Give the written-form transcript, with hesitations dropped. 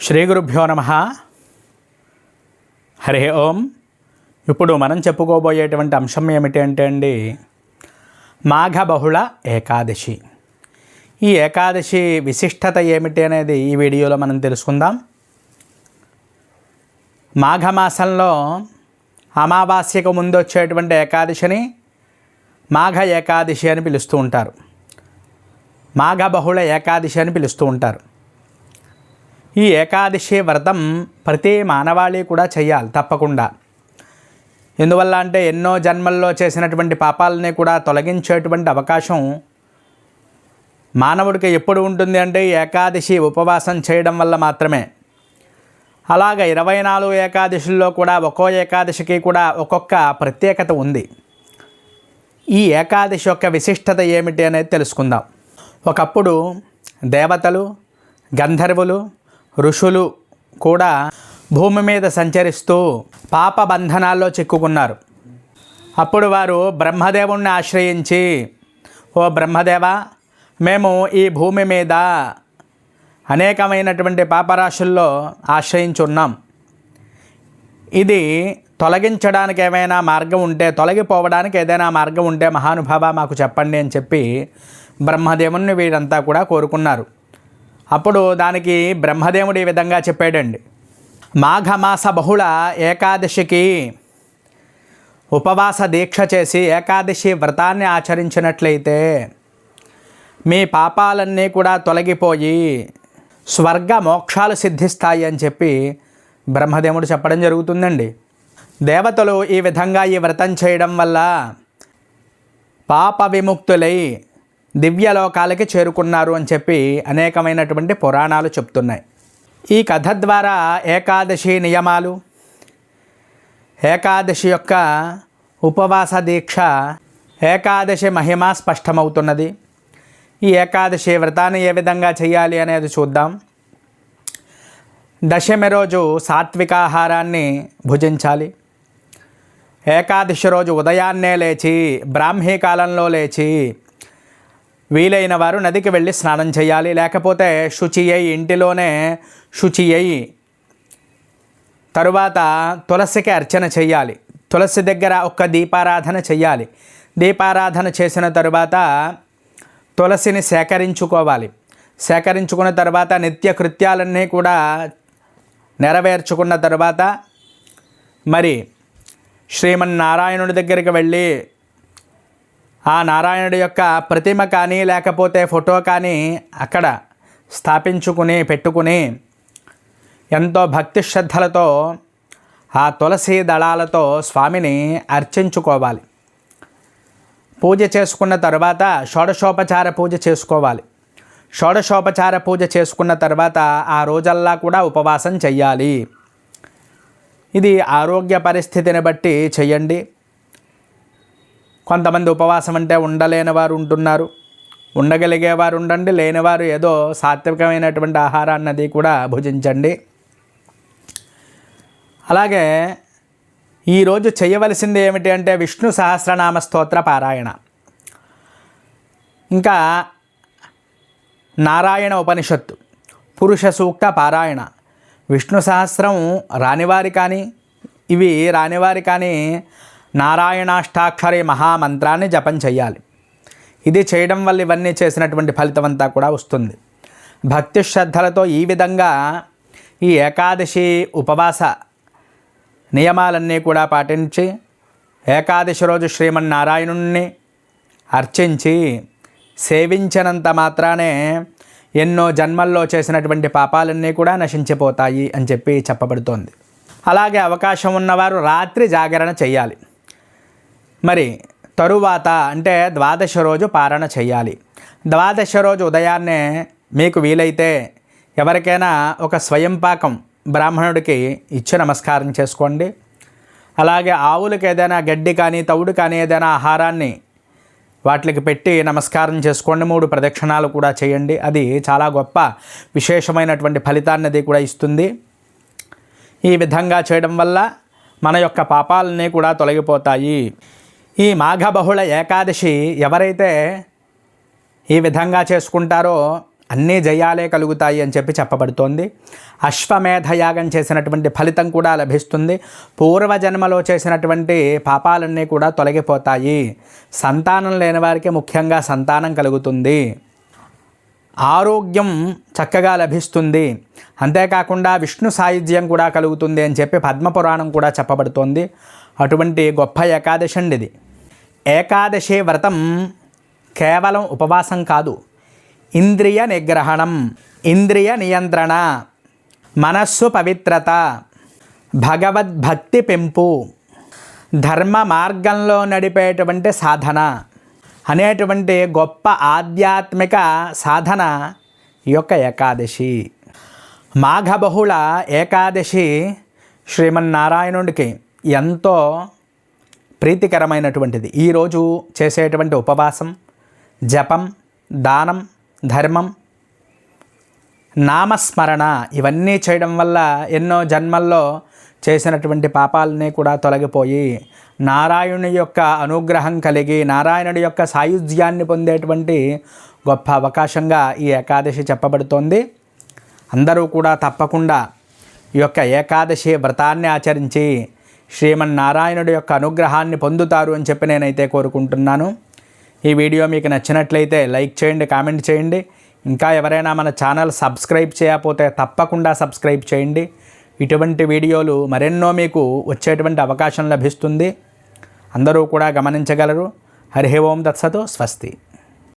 శ్రీ గురుభ్యో నమః. హరి ఓం. ఇప్పుడు మనం చెప్పుకోబోయేటువంటి అంశం ఏమిటి అంటే అండి, మాఘ బహుళ ఏకాదశి. ఈ ఏకాదశి విశిష్టత ఏమిటి అనేది ఈ వీడియోలో మనం తెలుసుకుందాం. మాఘమాసంలో అమావాస్యకు ముందు వచ్చేటువంటి ఏకాదశిని మాఘ ఏకాదశి అని పిలుస్తూ ఉంటారు. మాఘ బహుళ ఏకాదశి అని పిలుస్తూ ఉంటారు. ఈ ఏకాదశి వ్రతం ప్రతి మానవాళి కూడా చేయాలి తప్పకుండా. ఎందువల్ల అంటే ఎన్నో జన్మల్లో చేసినటువంటి పాపాలని కూడా తొలగించేటువంటి అవకాశం మానవుడికి ఎప్పుడు ఉంటుంది అంటే ఏకాదశి ఉపవాసం చేయడం వల్ల మాత్రమే. అలాగ 24 ఏకాదశుల్లో కూడా ఒక్కో ఏకాదశికి కూడా ఒక్కొక్క ప్రత్యేకత ఉంది. ఈ ఏకాదశి యొక్క విశిష్టత ఏమిటి అనేది తెలుసుకుందాం. ఒకప్పుడు దేవతలు, గంధర్వులు, ఋషులు కూడా భూమి మీద సంచరిస్తూ పాప బంధనాల్లో చిక్కుకున్నారు. అప్పుడు వారు బ్రహ్మదేవుణ్ణి ఆశ్రయించి, ఓ బ్రహ్మదేవ, మేము ఈ భూమి మీద అనేకమైనటువంటి పాపరాశుల్లో ఆశ్రయించున్నాం. ఇది తొలగించడానికి ఏమైనా మార్గం ఉంటే, తొలగిపోవడానికి ఏదైనా మార్గం ఉంటే మహానుభావ మాకు చెప్పండి అని చెప్పి బ్రహ్మదేవుణ్ణి వీరంతా కూడా కోరుకున్నారు. అప్పుడు దానికి బ్రహ్మదేవుడు ఈ విధంగా చెప్పాడండి, మాఘమాస బహుళ ఏకాదశికి ఉపవాస దీక్ష చేసి ఏకాదశి వ్రతాన్ని ఆచరించినట్లయితే మీ పాపాలన్నీ కూడా తొలగిపోయి స్వర్గ మోక్షాలు సిద్ధిస్తాయి అని చెప్పి బ్రహ్మదేవుడు చెప్పడం జరుగుతుందండి. దేవతలు ఈ విధంగా ఈ వ్రతం చేయడం వల్ల పాప విముక్తులై దివ్యలోకాలకి చేరుకున్నారు అని చెప్పి అనేకమైనటువంటి పురాణాలు చెప్తున్నాయి. ఈ కథ ద్వారా ఏకాదశి నియమాలు, ఏకాదశి యొక్క ఉపవాస దీక్ష, ఏకాదశి మహిమ స్పష్టమవుతున్నది. ఈ ఏకాదశి వ్రతాన్ని ఏ విధంగా చేయాలి అనేది చూద్దాం. దశమి రోజు సాత్వికాహారాన్ని భుజించాలి. ఏకాదశి రోజు ఉదయాన్నే లేచి, బ్రాహ్మీ కాలంలో లేచి వీలైన వారు నదికి వెళ్ళి స్నానం చేయాలి. లేకపోతే శుచి అయి, ఇంటిలోనే శుచి అయి తరువాత తులసికి అర్చన చేయాలి. తులసి దగ్గర ఒక్క దీపారాధన చేయాలి. దీపారాధన చేసిన తరువాత తులసిని సేకరించుకోవాలి. సేకరించుకున్న తర్వాత నిత్య కృత్యాలన్నీ కూడా నెరవేర్చుకున్న తర్వాత మరి శ్రీమన్నారాయణుడి దగ్గరికి వెళ్ళి ఆ నారాయణుడి యొక్క ప్రతిమ కానీ లేకపోతే ఫోటో కానీ అక్కడ స్థాపించుకుని పెట్టుకుని ఎంతో భక్తి శ్రద్ధలతో ఆ తులసి దళాలతో స్వామిని అర్చించుకోవాలి. పూజ చేసుకున్న తర్వాత షోడశోపచార పూజ చేసుకోవాలి. షోడశోపచార పూజ చేసుకున్న తర్వాత ఆ రోజల్లా కూడా ఉపవాసం చెయ్యాలి. ఇది ఆరోగ్య పరిస్థితిని బట్టి చెయ్యండి. కొంతమంది ఉపవాసం అంటే ఉండలేని వారు ఉంటున్నారు. ఉండగలిగేవారు ఉండండి, లేనివారు ఏదో సాత్వికమైనటువంటి ఆహారాన్నది కూడా భుజించండి. అలాగే ఈరోజు చేయవలసింది ఏమిటి అంటే విష్ణు సహస్రనామ స్తోత్ర పారాయణ, ఇంకా నారాయణ ఉపనిషత్తు, పురుష సూక్త పారాయణ. విష్ణు సహస్రం రానివారి కానీ, ఇవి రానివారి కానీ నారాయణాష్టాక్షరి మహామంత్రాన్ని జపం చేయాలి. ఇది చేయడం వల్ల ఇవన్నీ చేసినటువంటి ఫలితం అంతా కూడా వస్తుంది. భక్తి శ్రద్ధలతో ఈ విధంగా ఈ ఏకాదశి ఉపవాస నియమాలన్నీ కూడా పాటించి ఏకాదశి రోజు శ్రీమన్నారాయణుణ్ణి అర్చించి సేవించినంత మాత్రానే ఎన్నో జన్మల్లో చేసినటువంటి పాపాలన్నీ కూడా నశించిపోతాయి అని చెప్పి చెప్పబడుతోంది. అలాగే అవకాశం ఉన్నవారు రాత్రి జాగరణ చేయాలి. మరి తరువాత అంటే ద్వాదశ రోజు పారణ చేయాలి. ద్వాదశ రోజు ఉదయాన్నే మీకు వీలైతే ఎవరికైనా ఒక స్వయం పాకం బ్రాహ్మణుడికి ఇచ్చి నమస్కారం చేసుకోండి. అలాగే ఆవులకు ఏదైనా గడ్డి కానీ తవుడు కానీ ఏదైనా ఆహారాన్ని వాటికి పెట్టి నమస్కారం చేసుకోండి. 3 ప్రదక్షిణాలు కూడా చేయండి. అది చాలా గొప్ప విశేషమైనటువంటి ఫలితాన్ని కూడా ఇస్తుంది. ఈ విధంగా చేయడం వల్ల మన యొక్క పాపాలన్నీ కూడా తొలగిపోతాయి. ఈ మాఘ బహుళ ఏకాదశి ఎవరైతే ఈ విధంగా చేసుకుంటారో అన్నీ జయాలే కలుగుతాయి అని చెప్పి చెప్పబడుతోంది. అశ్వమేధ యాగం చేసినటువంటి ఫలితం కూడా లభిస్తుంది. పూర్వజన్మలో చేసినటువంటి పాపాలన్నీ కూడా తొలగిపోతాయి. సంతానం లేని వారికి ముఖ్యంగా సంతానం కలుగుతుంది. ఆరోగ్యం చక్కగా లభిస్తుంది. అంతేకాకుండా విష్ణు సాయుధ్యం కూడా కలుగుతుంది అని చెప్పి పద్మపురాణం కూడా చెప్పబడుతోంది. అటువంటి గొప్ప ఏకాదశి అండి ఇది. ఏకాదశి వ్రతం కేవలం ఉపవాసం కాదు, ఇంద్రియ నిగ్రహణం, ఇంద్రియ నియంత్రణ, మనస్సు పవిత్రత, భగవద్భక్తి పెంపు, ధర్మ మార్గంలో నడిపేటువంటి సాధన అనేటువంటి గొప్ప ఆధ్యాత్మిక సాధన ఈ యొక్క ఏకాదశి. మాఘబహుళ ఏకాదశి శ్రీమన్నారాయణుడికి ఎంతో ప్రీతికరమైనటువంటిది. ఈరోజు చేసేటువంటి ఉపవాసం, జపం, దానం, ధర్మం, నామస్మరణ ఇవన్నీ చేయడం వల్ల ఎన్నో జన్మల్లో చేసినటువంటి పాపాలన్నీ కూడా తొలగిపోయి నారాయణుని యొక్క అనుగ్రహం కలిగి నారాయణుడి యొక్క సాయుధ్యాన్ని పొందేటువంటి గొప్ప అవకాశంగా ఈ ఏకాదశి చెప్పబడుతోంది. అందరూ కూడా తప్పకుండా ఈ యొక్క ఏకాదశి వ్రతాన్ని ఆచరించి శ్రీమన్నారాయణుడి యొక్క అనుగ్రహాన్ని పొందుతారు అని చెప్పి నేనైతే కోరుకుంటున్నాను. ఈ వీడియో మీకు నచ్చినట్లయితే లైక్ చేయండి, కామెంట్ చేయండి. ఇంకా ఎవరైనా మన ఛానల్ సబ్స్క్రైబ్ చేయకపోతే తప్పకుండా సబ్స్క్రైబ్ చేయండి. ఇటువంటి వీడియోలు మరెన్నో మీకు వచ్చేటువంటి అవకాశం లభిస్తుంది. అందరూ కూడా గమనించగలరు. హరి ఓం తత్సతు. స్వస్తి.